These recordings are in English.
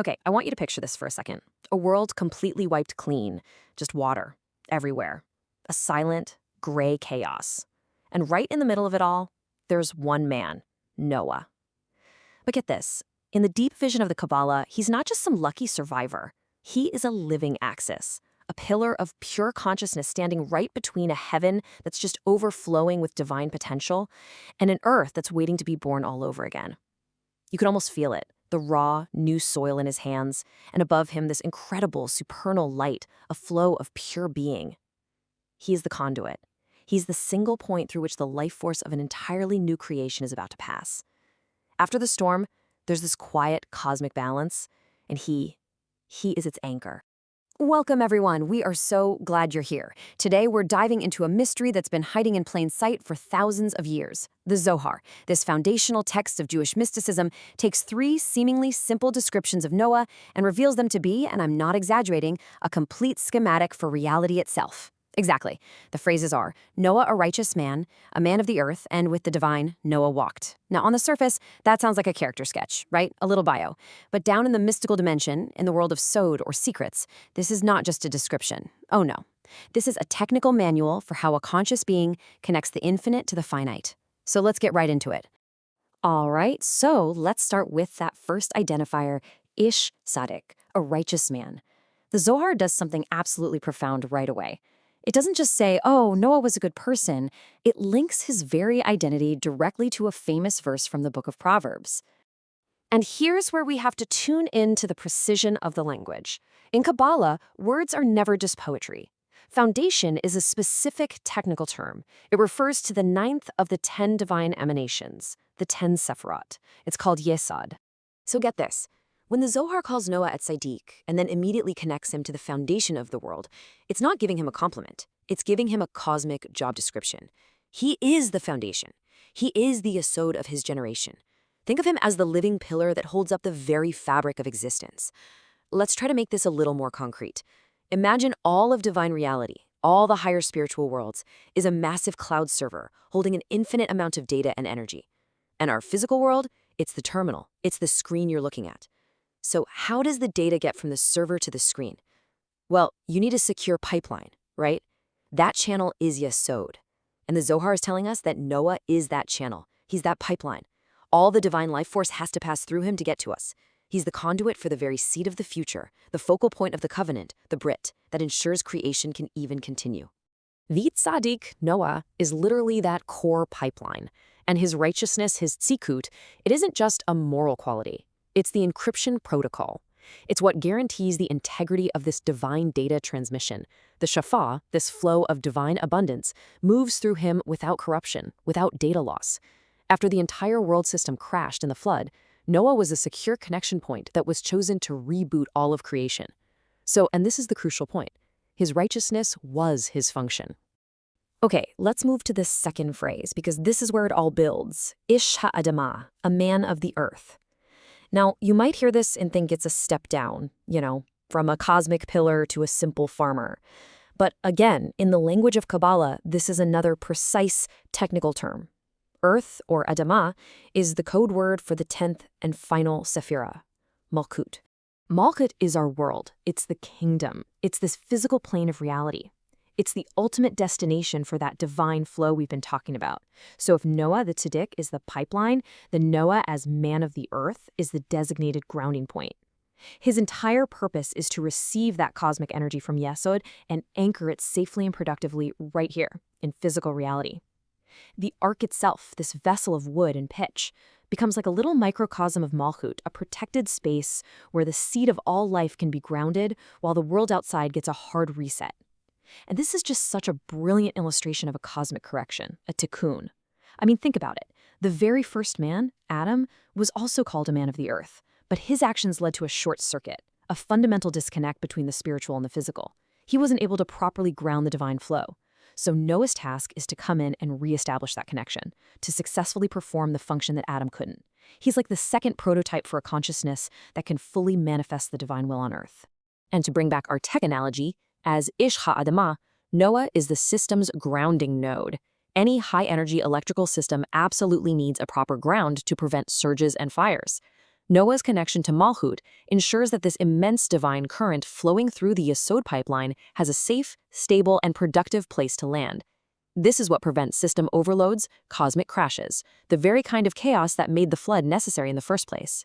Okay, I want you to picture this for a second. A world completely wiped clean, just water everywhere. A silent, gray chaos. And right in the middle of it all, there's one man, Noah. But get this, in the deep vision of the Kabbalah, he's not just some lucky survivor. He is a living axis, a pillar of pure consciousness standing right between a heaven that's just overflowing with divine potential and an earth that's waiting to be born all over again. You can almost feel it, the raw, new soil in his hands, and above him this incredible supernal light, a flow of pure being. He is the conduit. He's the single point through which the life force of an entirely new creation is about to pass. After the storm, there's this quiet cosmic balance, and he is its anchor. Welcome, everyone. We are so glad you're here. Today, we're diving into a mystery that's been hiding in plain sight for thousands of years. The Zohar, this foundational text of Jewish mysticism, takes three seemingly simple descriptions of Noah and reveals them to be, and I'm not exaggerating, a complete schematic for reality itself. Exactly. The phrases are, Noah a righteous man, a man of the earth, and with the divine, Noah walked. Now, on the surface, that sounds like a character sketch, right? A little bio. But down in the mystical dimension, in the world of Yesod or secrets, this is not just a description. Oh no. This is a technical manual for how a conscious being connects the infinite to the finite. So let's get right into it. All right, so let's start with that first identifier, Ish Tzaddik, a righteous man. The Zohar does something absolutely profound right away. It doesn't just say, oh, Noah was a good person. It links his very identity directly to a famous verse from the book of Proverbs. And here's where we have to tune in to the precision of the language. In Kabbalah, words are never just poetry. Foundation is a specific technical term. It refers to the 9th of the 10 divine emanations, the 10 Sefirot. It's called Yesod. So get this. When the Zohar calls Noah at Tzaddik and then immediately connects him to the foundation of the world, it's not giving him a compliment. It's giving him a cosmic job description. He is the foundation. He is the Yesod of his generation. Think of him as the living pillar that holds up the very fabric of existence. Let's try to make this a little more concrete. Imagine all of divine reality, all the higher spiritual worlds, is a massive cloud server holding an infinite amount of data and energy. And our physical world, it's the terminal. It's the screen you're looking at. So how does the data get from the server to the screen? Well, you need a secure pipeline, right? That channel is Yesod. And the Zohar is telling us that Noah is that channel. He's that pipeline. All the divine life force has to pass through him to get to us. He's the conduit for the very seed of the future, the focal point of the covenant, the Brit, that ensures creation can even continue. The Tzaddik, Noah, is literally that core pipeline. And his righteousness, his tzikut, it isn't just a moral quality. It's the encryption protocol. It's what guarantees the integrity of this divine data transmission. The Shafah, this flow of divine abundance, moves through him without corruption, without data loss. After the entire world system crashed in the flood, Noah was a secure connection point that was chosen to reboot all of creation. So, and this is the crucial point, his righteousness was his function. Okay, let's move to this second phrase, because this is where it all builds. Ish ha'adamah, a man of the earth. Now, you might hear this and think it's a step down, from a cosmic pillar to a simple farmer. But again, in the language of Kabbalah, this is another precise technical term. Earth, or Adamah, is the code word for the 10th and final Sefirah, Malkut. Malkut is our world. It's the kingdom. It's this physical plane of reality. It's the ultimate destination for that divine flow we've been talking about. So if Noah the Tzaddik is the pipeline, then Noah as man of the earth is the designated grounding point. His entire purpose is to receive that cosmic energy from Yesod and anchor it safely and productively right here in physical reality. The ark itself, this vessel of wood and pitch, becomes like a little microcosm of Malchut, a protected space where the seed of all life can be grounded while the world outside gets a hard reset. And this is just such a brilliant illustration of a cosmic correction, a tikkun. I mean, think about it. The very first man, Adam, was also called a man of the earth, but his actions led to a short circuit, a fundamental disconnect between the spiritual and the physical. He wasn't able to properly ground the divine flow. So Noah's task is to come in and reestablish that connection, to successfully perform the function that Adam couldn't. He's like the second prototype for a consciousness that can fully manifest the divine will on earth. And to bring back our tech analogy, as Ish ha'adamah, Noah is the system's grounding node. Any high-energy electrical system absolutely needs a proper ground to prevent surges and fires. Noah's connection to Malchut ensures that this immense divine current flowing through the Yesod pipeline has a safe, stable, and productive place to land. This is what prevents system overloads, cosmic crashes, the very kind of chaos that made the flood necessary in the first place.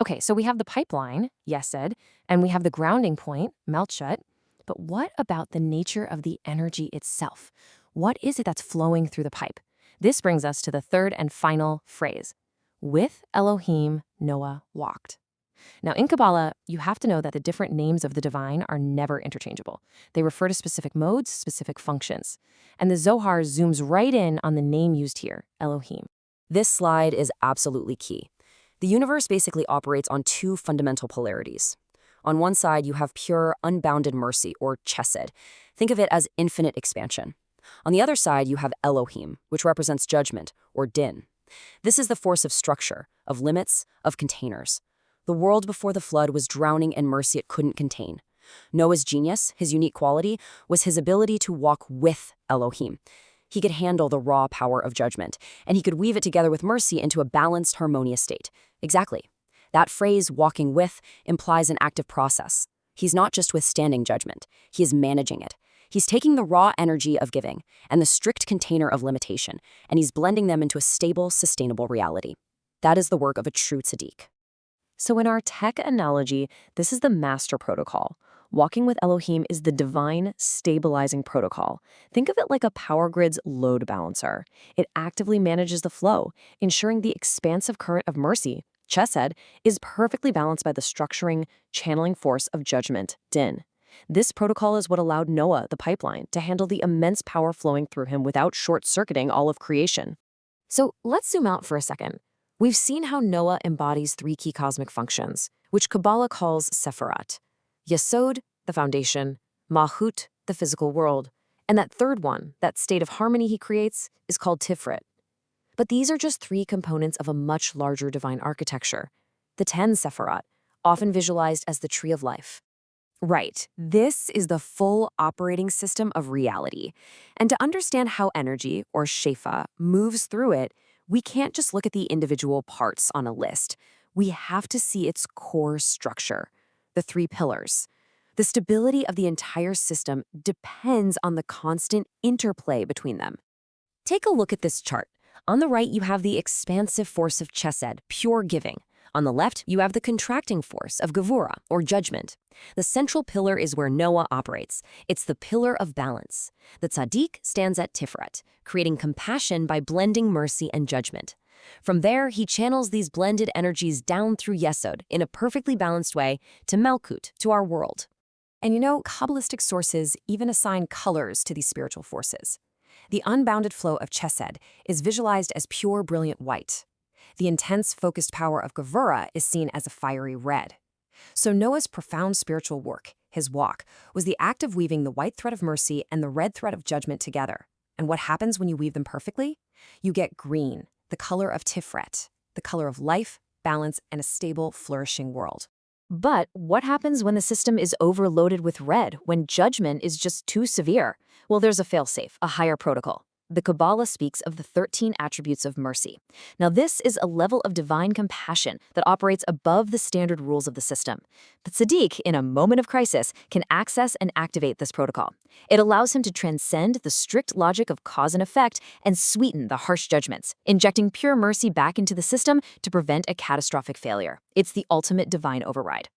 Okay, so we have the pipeline, Yesod, and we have the grounding point, Malchut. But what about the nature of the energy itself? What is it that's flowing through the pipe? This brings us to the third and final phrase. With Elohim, Noah walked. Now, in Kabbalah, you have to know that the different names of the divine are never interchangeable. They refer to specific modes, specific functions. And the Zohar zooms right in on the name used here, Elohim. This slide is absolutely key. The universe basically operates on two fundamental polarities. On one side, you have pure, unbounded mercy, or chesed. Think of it as infinite expansion. On the other side, you have Elohim, which represents judgment, or din. This is the force of structure, of limits, of containers. The world before the flood was drowning in mercy it couldn't contain. Noah's genius, his unique quality, was his ability to walk with Elohim. He could handle the raw power of judgment, and he could weave it together with mercy into a balanced, harmonious state. Exactly. That phrase, walking with, implies an active process. He's not just withstanding judgment, he is managing it. He's taking the raw energy of giving and the strict container of limitation, and he's blending them into a stable, sustainable reality. That is the work of a true tzaddik. So in our tech analogy, this is the master protocol. Walking with Elohim is the divine stabilizing protocol. Think of it like a power grid's load balancer. It actively manages the flow, ensuring the expansive current of mercy, chesed, is perfectly balanced by the structuring, channeling force of judgment, din. This protocol is what allowed Noah, the pipeline, to handle the immense power flowing through him without short-circuiting all of creation. So let's zoom out for a second. We've seen how Noah embodies three key cosmic functions, which Kabbalah calls Sefirot. Yesod, the foundation, Malchut, the physical world, and that third one, that state of harmony he creates, is called Tiferet. But these are just three components of a much larger divine architecture, the 10 Sefirot, often visualized as the tree of life. Right, this is the full operating system of reality. And to understand how energy, or shefa, moves through it, we can't just look at the individual parts on a list. We have to see its core structure, the three pillars. The stability of the entire system depends on the constant interplay between them. Take a look at this chart. On the right, you have the expansive force of chesed, pure giving. On the left, you have the contracting force of gevura, or judgment. The central pillar is where Noah operates. It's the pillar of balance. The tzaddik stands at Tiferet, creating compassion by blending mercy and judgment. From there, he channels these blended energies down through Yesod in a perfectly balanced way to Malchut, to our world. And you know, Kabbalistic sources even assign colors to these spiritual forces. The unbounded flow of chesed is visualized as pure, brilliant white. The intense, focused power of gevura is seen as a fiery red. So Noah's profound spiritual work, his walk, was the act of weaving the white thread of mercy and the red thread of judgment together. And what happens when you weave them perfectly? You get green, the color of Tiferet, the color of life, balance, and a stable, flourishing world. But what happens when the system is overloaded with red, when judgment is just too severe? Well, there's a failsafe, a higher protocol. The Kabbalah speaks of the 13 attributes of mercy. Now, this is a level of divine compassion that operates above the standard rules of the system. The tzaddik, in a moment of crisis, can access and activate this protocol. It allows him to transcend the strict logic of cause and effect and sweeten the harsh judgments, injecting pure mercy back into the system to prevent a catastrophic failure. It's the ultimate divine override.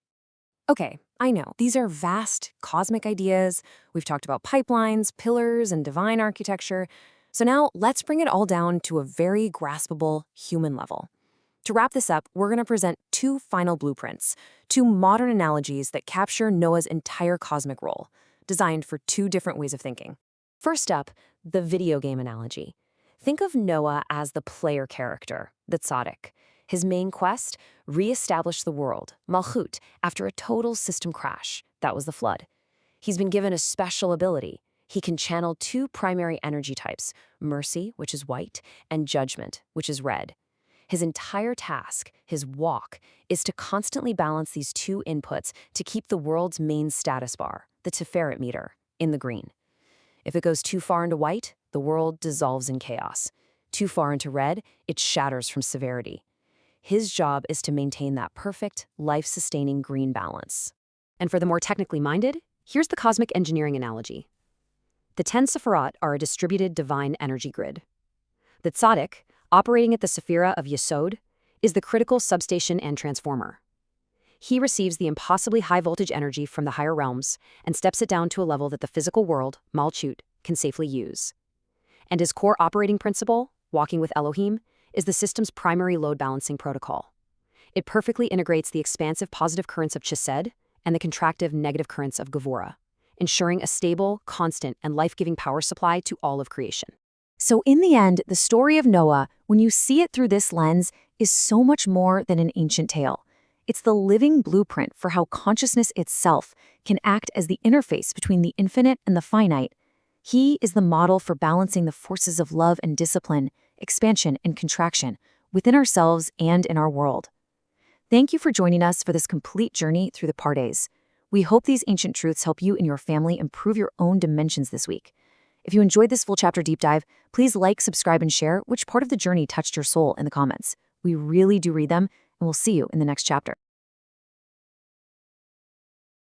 Okay, I know, these are vast, cosmic ideas. We've talked about pipelines, pillars, and divine architecture. So now let's bring it all down to a very graspable human level. To wrap this up, we're going to present two final blueprints, two modern analogies that capture Noah's entire cosmic role, designed for two different ways of thinking. First up, the video game analogy. Think of Noah as the player character, the tzaddik. His main quest? Re-establish the world, Malchut, after a total system crash. That was the flood. He's been given a special ability. He can channel two primary energy types, mercy, which is white, and judgment, which is red. His entire task, his walk, is to constantly balance these two inputs to keep the world's main status bar, the Tiferet meter, in the green. If it goes too far into white, the world dissolves in chaos. Too far into red, it shatters from severity. His job is to maintain that perfect, life-sustaining green balance. And for the more technically minded, here's the cosmic engineering analogy. The 10 Sefirot are a distributed divine energy grid. The tzaddik, operating at the Sefirah of Yesod, is the critical substation and transformer. He receives the impossibly high-voltage energy from the higher realms and steps it down to a level that the physical world, Malchut, can safely use. And his core operating principle, walking with Elohim, is the system's primary load-balancing protocol. It perfectly integrates the expansive positive currents of Yesod and the contractive negative currents of Gevurah, ensuring a stable, constant, and life-giving power supply to all of creation. So in the end, the story of Noah, when you see it through this lens, is so much more than an ancient tale. It's the living blueprint for how consciousness itself can act as the interface between the infinite and the finite. He is the model for balancing the forces of love and discipline, expansion and contraction, within ourselves and in our world. Thank you for joining us for this complete journey through the Pardes. We hope these ancient truths help you and your family improve your own dimensions this week. If you enjoyed this full chapter deep dive, please like, subscribe, and share which part of the journey touched your soul in the comments. We really do read them, and we'll see you in the next chapter.